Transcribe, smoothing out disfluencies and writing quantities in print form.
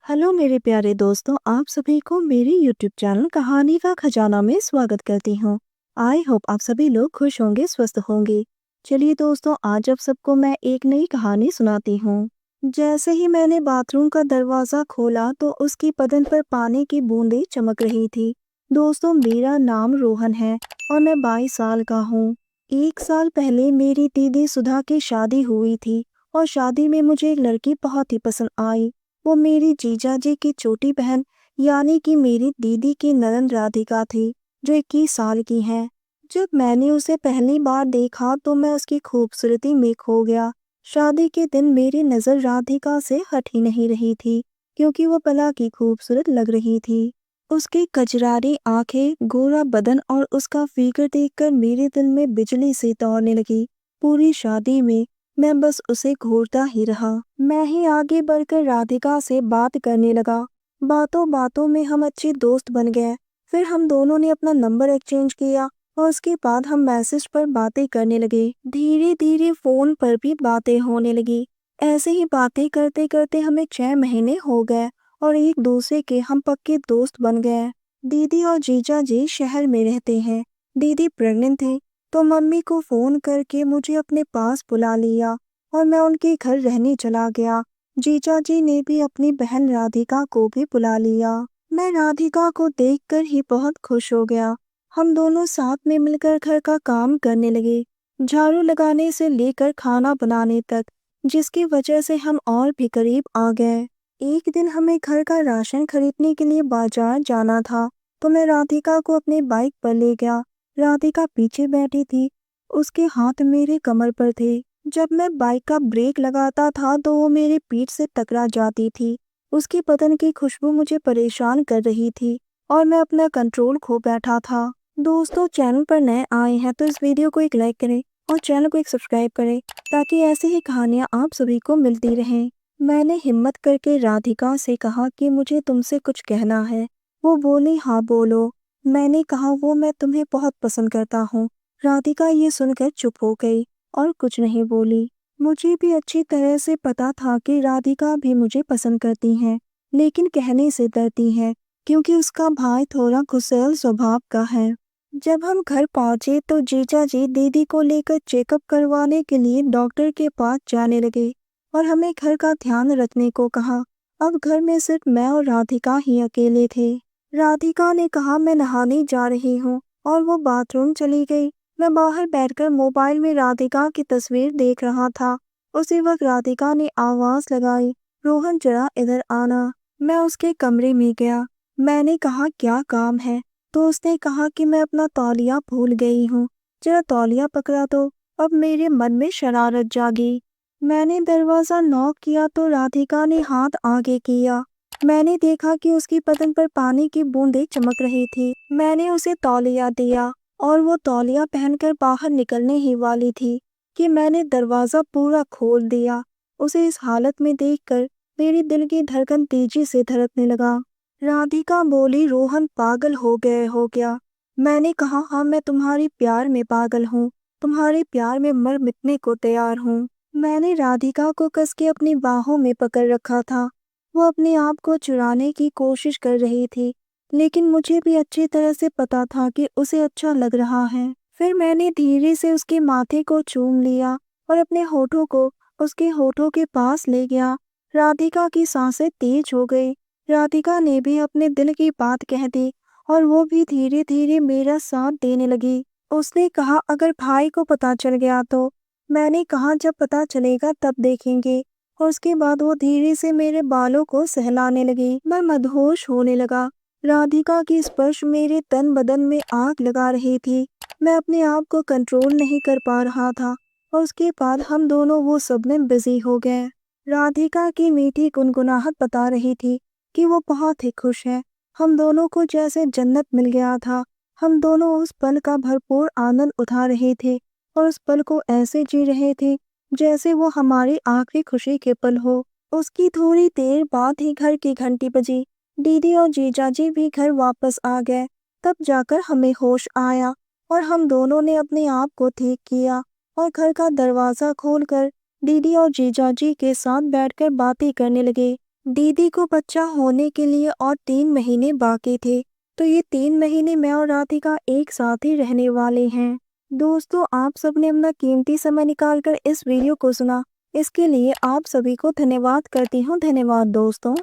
Hello मेरे प्यारे दोस्तों, आप सभी को मेरे यूट्यूब चैनल कहानी का खजाना में स्वागत करती हूँ। आई होप आप सभी लोग खुश होंगे, स्वस्थ होंगे। चलिए दोस्तों, आज आप सबको मैं एक नई कहानी सुनाती हूँ। जैसे ही मैंने बाथरूम का दरवाज़ा खोला तो उसकी बदन पर पानी की बूंदें चमक रही थी। दोस्तों, मेरा नाम रोहन है और मैं 22 साल का हूँ। 1 साल पहले मेरी दीदी सुधा की शादी हुई थी और शादी में मुझे एक लड़की बहुत ही पसंद आई। वो मेरी जीजा जी की छोटी बहन यानी कि मेरी दीदी की ननद राधिका थी, जो 21 साल की है। जब मैंने उसे पहली बार देखा तो मैं उसकी खूबसूरती में खो गया। शादी के दिन मेरी नज़र राधिका से हट ही नहीं रही थी, क्योंकि वो भला की खूबसूरत लग रही थी। उसकी कजरारी आंखें, गोरा बदन और उसका फिगर देखकर मेरे दिल में बिजली सी दौड़ने लगी। पूरी शादी में मैं बस उसे घूरता ही रहा। मैं ही आगे बढ़कर राधिका से बात करने लगा। बातों बातों में हम अच्छे दोस्त बन गए। फिर हम दोनों ने अपना नंबर एक्सचेंज किया और उसके बाद हम मैसेज पर बातें करने लगे। धीरे धीरे फोन पर भी बातें होने लगी। ऐसे ही बातें करते करते हमें 6 महीने हो गए और एक दूसरे के हम पक्के दोस्त बन गए। दीदी और जीजा जी शहर में रहते हैं। दीदी प्रेग्नेंट थी तो मम्मी को फोन करके मुझे अपने पास बुला लिया और मैं उनके घर रहने चला गया। जीजा जी ने भी अपनी बहन राधिका को भी बुला लिया। मैं राधिका को देखकर ही बहुत खुश हो गया। हम दोनों साथ में मिलकर घर का काम करने लगे, झाड़ू लगाने से लेकर खाना बनाने तक, जिसकी वजह से हम और भी करीब आ गए। एक दिन हमें घर का राशन खरीदने के लिए बाजार जाना था, तो मैं राधिका को अपने बाइक पर ले गया। राधिका पीछे बैठी थी, उसके हाथ मेरे कमर पर थे। जब मैं बाइक का ब्रेक लगाता था तो वो मेरी पीठ से टकरा जाती थी। उसके बदन की खुशबू मुझे परेशान कर रही थी और मैं अपना कंट्रोल खो बैठा था। दोस्तों, चैनल पर नए आए हैं तो इस वीडियो को एक लाइक करें और चैनल को एक सब्सक्राइब करें, ताकि ऐसी ही कहानियाँ आप सभी को मिलती रहें। मैंने हिम्मत करके राधिका से कहा कि मुझे तुमसे कुछ कहना है। वो बोली, हाँ बोलो। मैंने कहा, वो मैं तुम्हें बहुत पसंद करता हूँ। राधिका ये सुनकर चुप हो गई और कुछ नहीं बोली। मुझे भी अच्छी तरह से पता था कि राधिका भी मुझे पसंद करती है, लेकिन कहने से डरती है, क्योंकि उसका भाई थोड़ा गुस्सैल स्वभाव का है। जब हम घर पहुंचे तो जीजा जी दीदी को लेकर चेकअप करवाने के लिए डॉक्टर के पास जाने लगे और हमें घर का ध्यान रखने को कहा। अब घर में सिर्फ मैं और राधिका ही अकेले थे। राधिका ने कहा, मैं नहाने जा रही हूँ, और वो बाथरूम चली गई। मैं बाहर बैठकर मोबाइल में राधिका की तस्वीर देख रहा था। उसी वक्त राधिका ने आवाज लगाई, रोहन जरा इधर आना। मैं उसके कमरे में गया। मैंने कहा, क्या काम है? तो उसने कहा कि मैं अपना तौलिया भूल गई हूँ, जरा तौलिया पकड़ा दो। अब मेरे मन में शरारत जागी। मैंने दरवाजा नॉक किया तो राधिका ने हाथ आगे किया। मैंने देखा कि उसकी बदन पर पानी की बूंदें चमक रही थी। मैंने उसे तौलिया दिया और वो तौलिया पहनकर बाहर निकलने ही वाली थी कि मैंने दरवाजा पूरा खोल दिया। उसे इस हालत में देखकर मेरी दिल की धड़कन तेजी से धड़कने लगा। राधिका बोली, रोहन पागल हो गए हो क्या? मैंने कहा, हाँ, मैं तुम्हारी प्यार में पागल हूँ, तुम्हारे प्यार में मर मिटने को तैयार हूँ। मैंने राधिका को कस के अपनी बाहों में पकड़ रखा था। वो अपने आप को चुराने की कोशिश कर रही थी, लेकिन मुझे भी अच्छी तरह से पता था कि उसे अच्छा लग रहा है। फिर मैंने धीरे से उसके माथे को चूम लिया और अपने होठों को उसके होठों के पास ले गया। राधिका की सांसें तेज हो गई। राधिका ने भी अपने दिल की बात कह दी और वो भी धीरे धीरे मेरा साथ देने लगी। उसने कहा, अगर भाई को पता चल गया तो? मैंने कहा, जब पता चलेगा तब देखेंगे। और उसके बाद वो धीरे से मेरे बालों को सहलाने लगी। मैं मदहोश होने लगा। राधिका की स्पर्श मेरे तन बदन में आग लगा रही थी। मैं अपने आप को कंट्रोल नहीं कर पा रहा था और उसके बाद हम दोनों वो सब में बिजी हो गए। राधिका की मीठी गुनगुनाहट बता रही थी कि वो बहुत ही खुश है। हम दोनों को जैसे जन्नत मिल गया था। हम दोनों उस पल का भरपूर आनंद उठा रहे थे और उस पल को ऐसे जी रहे थे जैसे वो हमारी आखिरी खुशी के पल हो। उसकी थोड़ी देर बाद ही घर की घंटी बजी। दीदी और जीजाजी भी घर वापस आ गए। तब जाकर हमें होश आया और हम दोनों ने अपने आप को ठीक किया और घर का दरवाजा खोलकर दीदी और जीजाजी के साथ बैठकर बातें करने लगे। दीदी को बच्चा होने के लिए और 3 महीने बाकी थे, तो ये 3 महीने मैं और राधिका एक साथ ही रहने वाले हैं। दोस्तों, आप सबने अपना कीमती समय निकालकर इस वीडियो को सुना, इसके लिए आप सभी को धन्यवाद करती हूँ। धन्यवाद दोस्तों।